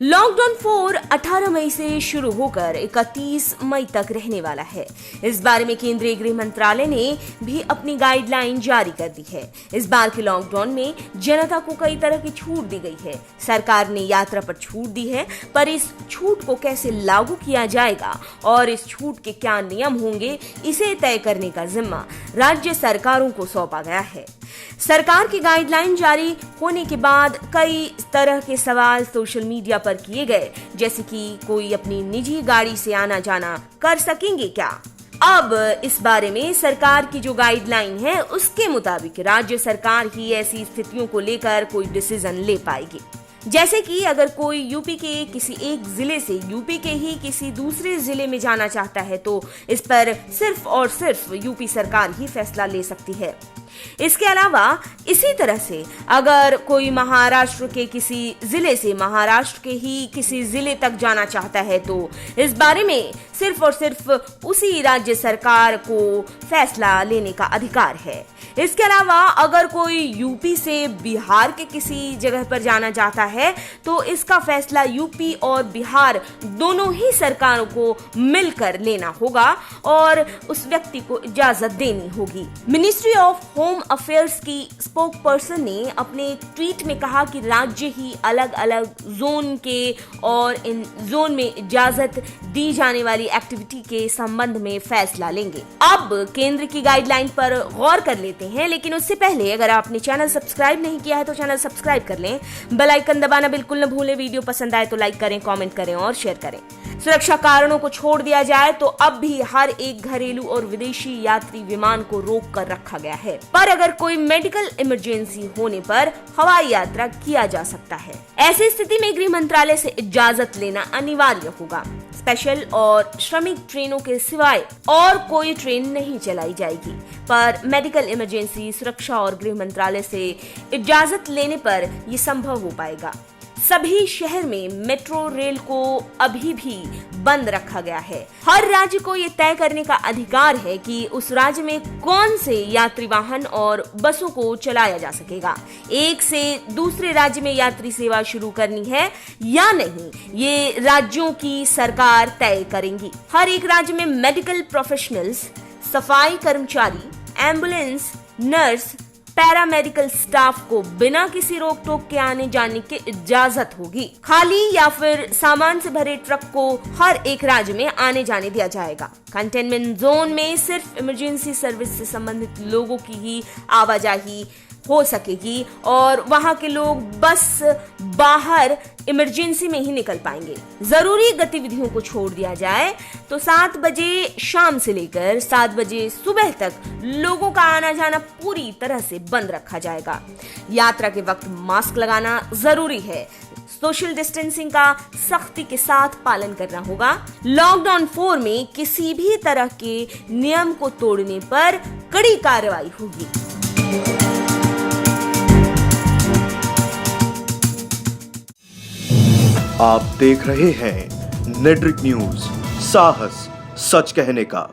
Lockdown 4 18 मई से शुरू होकर 31 मई तक रहने वाला है। इस बारे में केंद्रीय गृह मंत्रालय ने भी अपनी गाइडलाइन जारी कर दी है। इस बार के लॉकडाउन में जनता को कई तरह की छूट दी गई है। सरकार ने यात्रा पर छूट दी है, पर इस छूट को कैसे लागू किया जाएगा और इस छूट के क्या नियम होंगे, इसे तय करने का जिम्मा राज्य सरकारों को सौंपा गया है। सरकार की गाइडलाइन जारी होने के बाद कई तरह के सवाल सोशल मीडिया पर किए गए, जैसे कि कोई अपनी निजी गाड़ी से आना जाना कर सकेंगे क्या। अब इस बारे में सरकार की जो गाइडलाइन है उसके मुताबिक राज्य सरकार ही ऐसी स्थितियों को लेकर कोई डिसीजन ले पाएगी। जैसे कि अगर कोई यूपी के किसी एक जिले से यूपी के ही किसी दूसरे जिले में जाना चाहता है तो इस पर सिर्फ और सिर्फ यूपी सरकार ही फैसला ले सकती है। इसके अलावा इसी तरह से अगर कोई महाराष्ट्र के किसी जिले से महाराष्ट्र के ही किसी जिले तक जाना चाहता है तो इस बारे में सिर्फ और सिर्फ उसी राज्य सरकार को फैसला लेने का अधिकार है। इसके अलावा अगर कोई यूपी से बिहार के किसी जगह पर जाना चाहता है तो इसका फैसला यूपी और बिहार दोनों ही सरकारों को मिलकर लेना होगा और उस व्यक्ति को इजाजत देनी होगी। मिनिस्ट्री ऑफ होम अफेयर्स की स्पोक पर्सन ने अपने ट्वीट में कहा कि राज्य ही अलग अलग जोन के और इन जोन में इजाजत दी जाने वाली एक्टिविटी के संबंध में फैसला लेंगे। अब केंद्र की गाइडलाइन पर गौर कर लेते हैं, लेकिन उससे पहले अगर आपने चैनल सब्सक्राइब नहीं किया है तो चैनल सब्सक्राइब कर लें। बेल आइकन दबाना बिल्कुल न भूलें। वीडियो पसंद आए तो लाइक करें, कमेंट करें और शेयर करें। सुरक्षा कारणों को छोड़ दिया जाए तो अब भी हर एक घरेलू और विदेशी यात्री विमान को रोक कर रखा गया है, पर अगर कोई मेडिकल इमरजेंसी होने पर हवाई यात्रा किया जा सकता है। ऐसी स्थिति में गृह मंत्रालय से इजाजत लेना अनिवार्य होगा। स्पेशल और श्रमिक ट्रेनों के सिवाय और कोई ट्रेन नहीं चलाई जाएगी, पर मेडिकल इमरजेंसी, सुरक्षा और गृह मंत्रालय से इजाजत लेने पर यह संभव हो पाएगा। सभी शहर में मेट्रो रेल को अभी भी बंद रखा गया है। हर राज्य को यह तय करने का अधिकार है कि उस राज्य में कौन से यात्री वाहन और बसों को चलाया जा सकेगा। एक से दूसरे राज्य में यात्री सेवा शुरू करनी है या नहीं, ये राज्यों की सरकार तय करेंगी। हर एक राज्य में मेडिकल प्रोफेशनल्स, सफाई कर्मचारी, एम्बुलेंस, नर्स, पैरामेडिकल स्टाफ को बिना किसी रोक टोक के आने जाने की इजाजत होगी। खाली या फिर सामान से भरे ट्रक को हर एक राज्य में आने जाने दिया जाएगा। कंटेनमेंट जोन में सिर्फ इमरजेंसी सर्विस से संबंधित लोगों की ही आवाजाही हो सकेगी और वहां के लोग बस बाहर इमरजेंसी में ही निकल पाएंगे। जरूरी गतिविधियों को छोड़ दिया जाए तो 7 बजे शाम से लेकर 7 बजे सुबह तक लोगों का आना जाना पूरी तरह से बंद रखा जाएगा। यात्रा के वक्त मास्क लगाना जरूरी है। सोशल डिस्टेंसिंग का सख्ती के साथ पालन करना होगा। लॉकडाउन 4 में किसी भी तरह के नियम को तोड़ने पर कड़ी कार्रवाई होगी। आप देख रहे हैं नेट्रिक न्यूज, साहस सच कहने का।